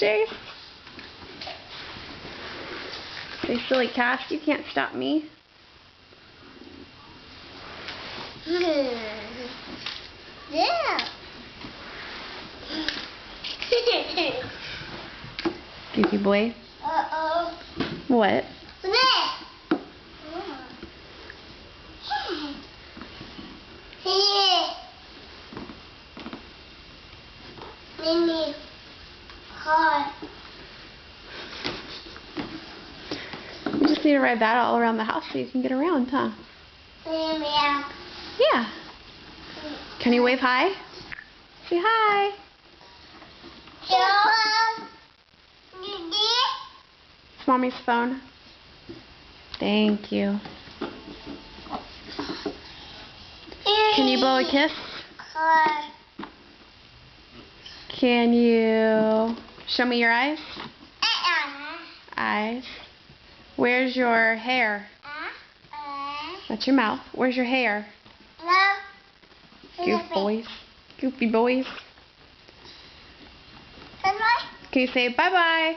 Chase? Say, silly Cash, you can't stop me. Yeah. Goofy boy. Uh-oh. What? Mimi. Hard. You just need to ride that all around the house so you can get around, huh? Yeah. Can you wave hi? Say hi. It's Mommy's phone. Thank you. Can you blow a kiss? Can you show me your eyes? Eyes. Where's your hair? That's your mouth. Where's your hair? Goof boys. Goofy boys. Can you say bye-bye?